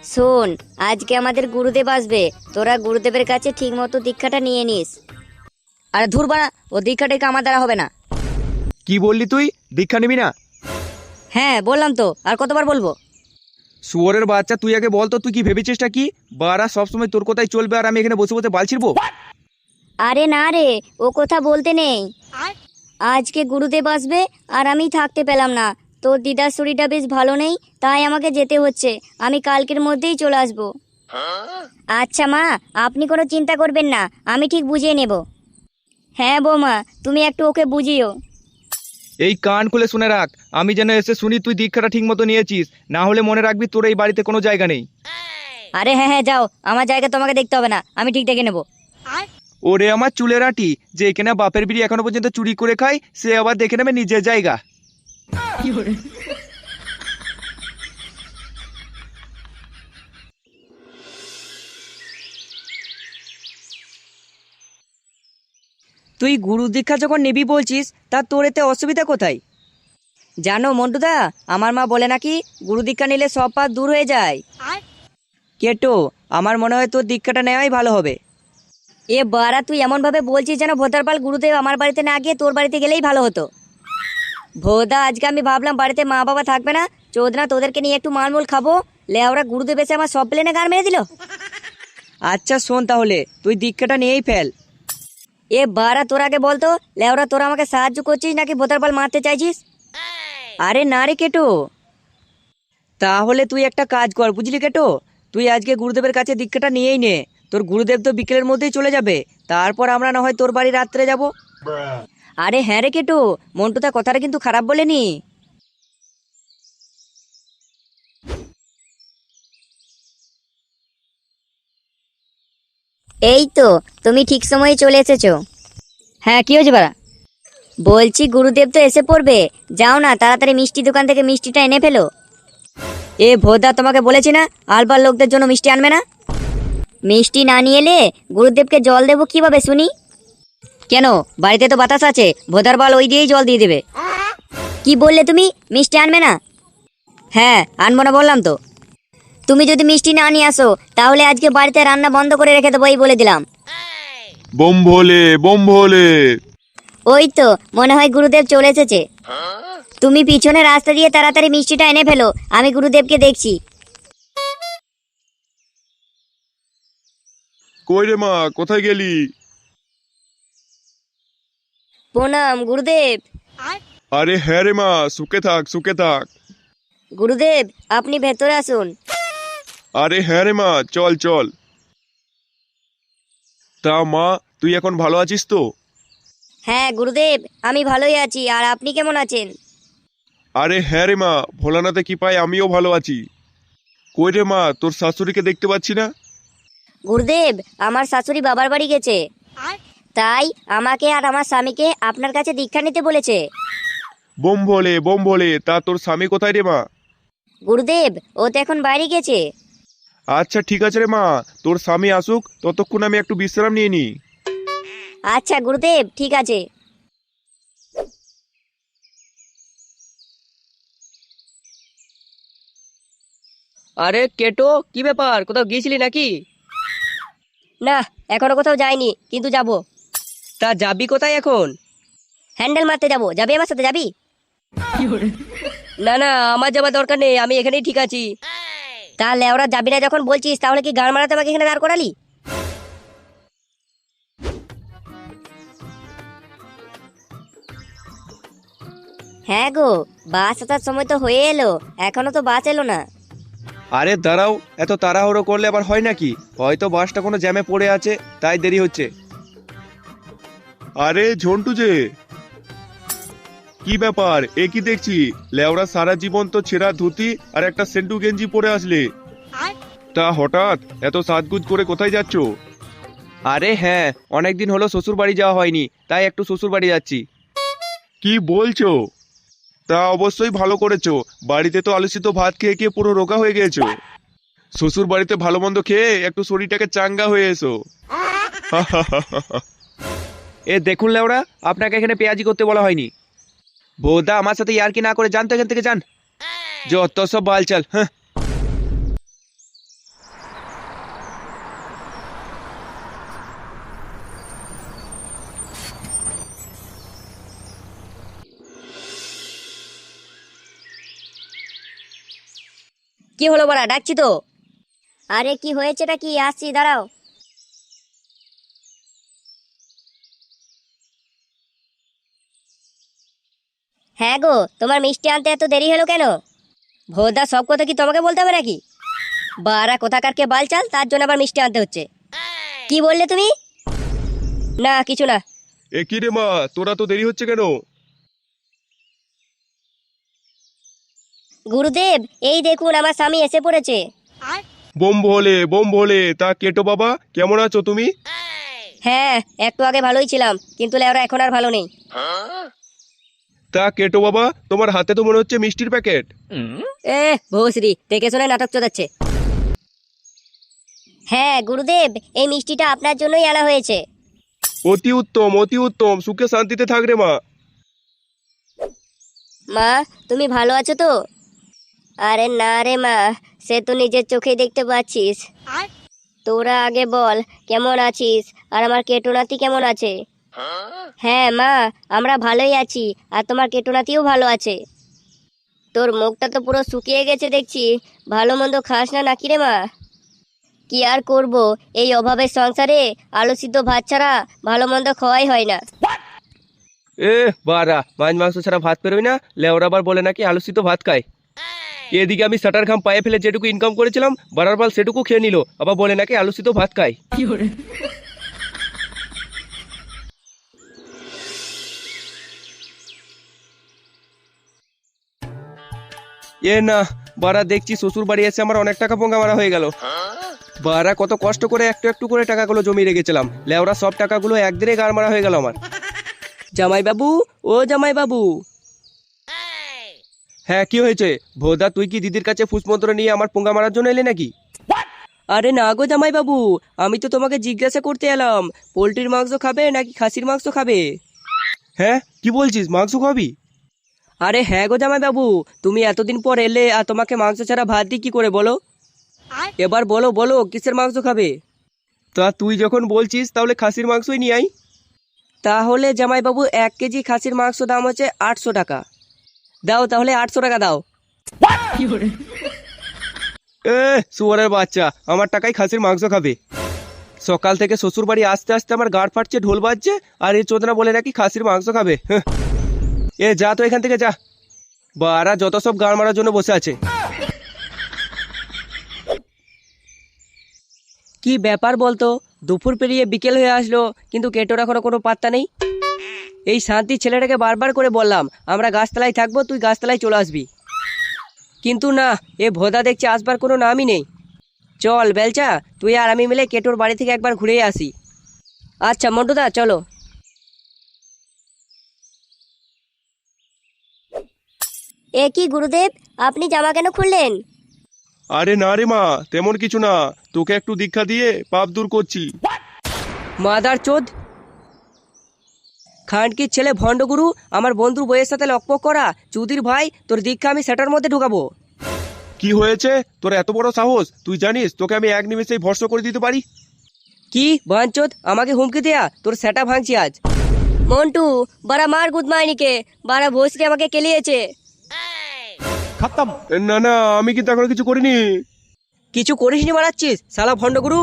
শোন, আজকে আমাদের গুরুদেব আসবে, তোরা গুরুদেবের কাছে ঠিক মতো দীক্ষাটা নিয়ে নিস। আরে ধুর বাড়া, ও দীক্ষাটাকে আমার দ্বারা হবে না। কি বললি তুই? দীক্ষা নিবি না? হ্যাঁ বললাম তো, আর কতবার বলবো? শুয়োরের বাচ্চা, তুই আগে বল তো তুই কি ভেবেছিসটা কি? বারা সবসময় তোর কথাই চলবে আর আমি এখানে বসে বসে বাল ছিড়বো? আরে না রে, ও কথা বলতে নেই। আজকে গুরুদেব আসবে আর আমি থাকতে পেলাম না। তোর দিদার শরীরটা বেশ ভালো নেই, তাই আমাকে যেতে হচ্ছে। আমি কালকের মধ্যেই চলে আসবো। আচ্ছা মা, আপনি কোনো চিন্তা করবেন না, আমি ঠিক বুঝিয়ে নেব। হ্যাঁ বৌমা, তুমি একটু ওকে বুঝিও। এই কান খুলে শুনে রাখ, আমি যেন এসে শুনি তুই দীক্ষাটা ঠিক মতো নিয়েছিস, না হলে মনে রাখবি তোর এই বাড়িতে কোনো জায়গা নেই। আরে হ্যাঁ হ্যাঁ যাও, আমার জায়গা তোমাকে দেখতে হবে না, আমি ঠিক দেখে নেবো। ওরে আমার চুলের আটি, যে এখানে বাপের বিড়ি এখনো পর্যন্ত চুরি করে খায়, সে আবার দেখে নেবে নিজের জায়গা। তুই গুরু দীক্ষা যখন নিবি বলছিস, তা তোর এতে অসুবিধা কোথায়? জানো মন্টুদা, আমার মা বলে নাকি গুরু দীক্ষা নিলে সব পাপ দূর হয়ে যায়। কেটো, আমার মনে হয় তোর দীক্ষাটা নেওয়াই ভালো হবে। এ বারা, তুই এমনভাবে বলছিস যেন ভোদারপাল গুরুদেব আমার বাড়িতে না গিয়ে তোর বাড়িতে গেলেই ভালো হতো। ভোদা, আজকে আমি ভাবলাম বাড়িতে মা বাবা থাকবে না, চোদনা তোদেরকে নিয়ে একটু মালমূল খাবো, লেওরা গুরুদেব এসে আমার সব প্লেনে গান মেরে দিল। আচ্ছা শোন, তাহলে তুই দীক্ষাটা নিয়েই ফেল। এ বারা, তোর আগে বলতো, লেওরা তোরা আমাকে সাহায্য করছিস নাকি ভোদারপাল মারতে চাইছিস? আরে না রে কেটো, তাহলে তুই একটা কাজ কর বুঝলি কেটো, তুই আজকে গুরুদেবের কাছে দীক্ষাটা নিয়েই নে। তোর গুরুদেব তো বিকেলের মধ্যেই চলে যাবে, তারপর আমরা না হয় তোর বাড়ি রাত্রে যাব। আরে হ্যাঁ রে কেটো, মন্টুদা কথাটা কিন্তু খারাপ বলেনি। এই তো, তুমি ঠিক সময়ে চলে এসেছো। হ্যাঁ কি হয়েছে বাড়া? বলছি গুরুদেব তো এসে পড়বে, যাও না তাড়াতাড়ি মিষ্টি দোকান থেকে মিষ্টিটা এনে ফেলো। এ ভোদা, তোমাকে বলেছি না আলবার লোকদের জন্য মিষ্টি আনবে না। মিষ্টি না নিয়ে এলে গুরুদেবকে জল দেবো কিভাবে শুনি? কেন, বাড়িতে তো বাতাস আছে, ভোদার বাল ওই দিয়েই জল দিয়ে দেবে। কি বললে তুমি? মিষ্টি আনবে না? হ্যাঁ আনবো না বললাম তো। তুমি যদি মিষ্টি না নিয়ে আসো, তাহলে আজকে বাড়িতে রান্না বন্ধ করে রেখে দেবো, এই বলে দিলাম। বোম ভোলে, বোম ভোলে। ওই তো, মনে হয় গুরুদেব চলে এসেছে। তুমি পিছনে রাস্তা দিয়ে তাড়াতাড়ি মিষ্টিটা এনে ফেলো, আমি গুরুদেবকে দেখছি। কই রে মা, কোথায় গেলি? প্রণাম গুরুদেব। আরে হ্যাঁ রে মা, সুখে থাক সুখে থাক। গুরুদেব, আপনি ভেতরে আসুন। আরে হ্যাঁ রে মা, চল চল। তা মা, তুই এখন ভালো আছিস তো? হ্যাঁ গুরুদেব, আমি ভালোই আছি, আর আপনি কেমন আছেন? আরে হ্যাঁ রে মা, ভোলানাথে কি পাই আমিও ভালো আছি। কই রে মা, তোর শাশুড়িকে দেখতে পাচ্ছি না। গুরুদেব, আমার শাশুড়ি বাবার বাড়ি গেছে, তাই আমাকে আর আমার স্বামীকে আপনার কাছে দীক্ষা নিতে বলেছে। বোম ভোলে, বোম ভোলে, তা তোর স্বামী কোথায় রে মা? গুরুদেব, ও তো এখন বাইরে গেছে। আচ্ছা ঠিক আছে রে মা, তোর স্বামী আসুক ততক্ষণ আমি একটু বিশ্রাম নিয়ে নিই। আচ্ছা গুরুদেব, ঠিক আছে। আরে কেটো, কি ব্যাপার, কোথাও গিয়েছিলি নাকি? না, এখনো কোথাও যাইনি, কিন্তু যাব। তা যাবি কোথায় এখন? হ্যান্ডেল মারতে যাব, যাবি আমার সাথে, যাবি? না না, আমার যাবার দরকার নেই, আমি এখানেই ঠিক আছি। তাহলে ওরা যাবি না যখন বলছিস, তাহলে কি গান মারাতে আমাকে এখানে দাঁড় করালি? হ্যাঁ গো, বাস আসার সময় তো হয়ে এলো, এখনো তো বাস এলো না। আরে দাঁড়াও, এত তাড়াহুড়ো করলে আবার হয় নাকি? হয়তো বাসটা কোনো জ্যামে পড়ে আছে, তাই দেরি হচ্ছে। আরে ঝন্টু যে, কি ব্যাপার? এ কি দেখছি, লেওরা সারা জীবন তো ছেঁড়া ধুতি আর একটা সেন্টু গেঞ্জি পরে আসলে, তা হঠাৎ এত সাজগুজ করে কোথায় যাচ্ছ? আরে হ্যাঁ, অনেকদিন হলো শ্বশুর বাড়ি যাওয়া হয়নি, তাই একটু শ্বশুর বাড়ি যাচ্ছি। কি বলছো? তা অবশ্যই ভালো করেছো, বাড়িতে তো আলুসিদ্ধ ভাত খেয়ে খেয়ে পুরো রোগা হয়ে গেছো। শ্বশুর বাড়িতে ভালো মন্দ খেয়ে একটু শরীরটাকে চাঙ্গা হয়ে এসো। এ দেখুন লেওরা, আপনাকে এখানে পেঁয়াজি করতে বলা হয়নি। বৌদা, আমার সাথে ইয়ার কি না করে যান তো এখান থেকে, যান। যত সব বালচাল, হ্যাঁ। কি হলো বাড়া, ডাকছি তো। আরে কি হয়েছেটা কি, আসছি দাঁড়াও। হ্যাঁ গো, তোমার মিষ্টি আনতে এত দেরি হলো কেন? ভোদা, সব কথা কি তোমাকে বলতে হবে নাকি? বাড়া কোথাকার কে বালচাল, তার জন্য আবার মিষ্টি আনতে হচ্ছে। কি বললে তুমি? না কিছু না। এ কি রে মা, তোরা তো দেরি হচ্ছে কেন? গুরুদেব, এই দেখুন আমার স্বামী এসে পড়েছে। বোম ভোলে, তা কেটো বাবা, কেমন আছো তুমি? হ্যাঁ, একটু আগে ভালোই ছিলাম, কিন্তু লেওরা এখন আর ভালো নেই। তা কেটো বাবা, তোমার হাতে তো মনে হচ্ছে মিষ্টির প্যাকেট। এ ভোসরি, দেখে শুনে নাটক চোদাচ্ছে। হ্যাঁ গুরুদেব, এই মিষ্টিটা আপনার জন্যই আনা হয়েছে। অতি উত্তম, অতি উত্তম, সুখে শান্তিতে থাক রে মা। মা, তুমি ভালো আছো তো? আরে না রে মা, সে তো নিজের চোখে দেখতে পাচ্ছিস। তোরা আগে বল কেমন আছিস, আর আমার কেটোনাতি কেমন আছে? হ্যাঁ মা, আমরা ভালোই আছি, আর তোমার কেটোনাতিও ভালো আছে। তোর মুখটা তো পুরো শুকিয়ে গেছে দেখছি, ভালো মন্দ খাস না নাকি রে মা? কি আর করব, এই অভাবের সংসারে আলু সিদ্ধ ভাত ছাড়া ভালো মন্দ খাওয়াই হয় না। এ বারা, মাছ মাংস ছাড়া ভাত পেরোই না, লেওরা আবার বলে নাকি আলু সিদ্ধ ভাত খায়। এদিকে আমি শাটার ঘাম পায়ে ফেলে যেটুকু ইনকাম করেছিলাম, বারার বাল সেটুকু খেয়ে নিল, আবার বলে নাকি আলু সিদ্ধ ভাত খায়। এ না, বারা দেখছি শ্বশুর বাড়ি এসে আমার অনেক টাকা পোঙ্গা মারা হয়ে গেল। বারা কত কষ্ট করে একটু একটু করে টাকাগুলো জমিয়ে রেখেছিলাম, লেওরা সব টাকাগুলো একদিনে গাড় মারা হয়ে গেল আমার। জামাই বাবু, ও জামাই বাবু। হ্যাঁ কি হয়েছে ভোদা, তুই কি দিদির কাছে ফুসমন্ত্র নিয়ে আমার পোঙ্গা মারার জন্য এলি নাকি? আরে না গো জামাই বাবু, আমি তো তোমাকে জিজ্ঞাসা করতে এলাম, পোলট্রির মাংস খাবে নাকি খাসির মাংস খাবে? হ্যাঁ কি বলছিস, মাংস খাবি? আরে হ্যাঁ গো জামাই বাবু, তুমি এতদিন পর এলে আর তোমাকে মাংস ছাড়া ভাত দিই কি করে বলো? এবার বলো বলো, কিসের মাংস খাবে? তা তুই যখন বলছিস তাহলে খাসির মাংসই নিয়ে আই। তাহলে জামাই বাবু 1 কেজি খাসির মাংস দাম হচ্ছে 800 টাকা। দাও তাহলে 800 টাকা দাও। এ শুয়ারের বাচ্চা, আমার টাকায় খাসির মাংস খাবে? সকাল থেকে শ্বশুর বাড়ি আসতে আসতে আমার গাড় ফাটছে, ঢোল বাজছে, আর এই চোদনা বলে নাকি খাসির মাংস খাবে। হ্যাঁ। এ যা তো এখান থেকে যা, বারা যত সব গাড় মারার জন্য বসে আছে। কি ব্যাপার বলতো, দুপুর পেরিয়ে বিকেল হয়ে আসলো, কিন্তু কেটোর এখনো কোনো পাত্তা নেই। এই শান্তি ছেলেটাকে বারবার করে বললাম আমরা গাছতলায় থাকবো, তুই গাছতলায় চলে আসবি, কিন্তু না, এ ভোদা দেখছি আসবার কোনো নামই নেই। চল বেলচা, তুই আর আমি মিলে কেটোর বাড়ি থেকে একবার ঘুরে আসি। আচ্ছা মন্টুদা চলো। এ কি গুরুদেব, আপনি জামা কেন খুললেন? আরে না রে মা, তেমন কিছু না, তোকে একটু দীক্ষা দিয়ে পাপ দূর করছি। মাদার চোদ, খানকির ছেলে ভণ্ডগুরু, আমার বন্ধুর বইয়ের সাথে লকপক করা চুদির ভাই, তোর দীক্ষা আমি সেটার মধ্যে ঢুকাবো। কি হয়েছে তোর এত বড় সাহস? তুই জানিস তোকে আমি এক নিমেষেই ভস্ম করে দিতে পারি। কি বাঞ্চোদ, আমাকে হুমকি দেয়া, তোর সেটা ভাঙছি আজ। মন্টু, বারা মার গুদমাইনিকে, বারা ভোসকে আমাকে কেলিয়েছে। না না, আমি কিন্তু এখনো কিছু করিনি। কিছু করিসনি মারাচ্ছিস শালা ভণ্ডগুরু।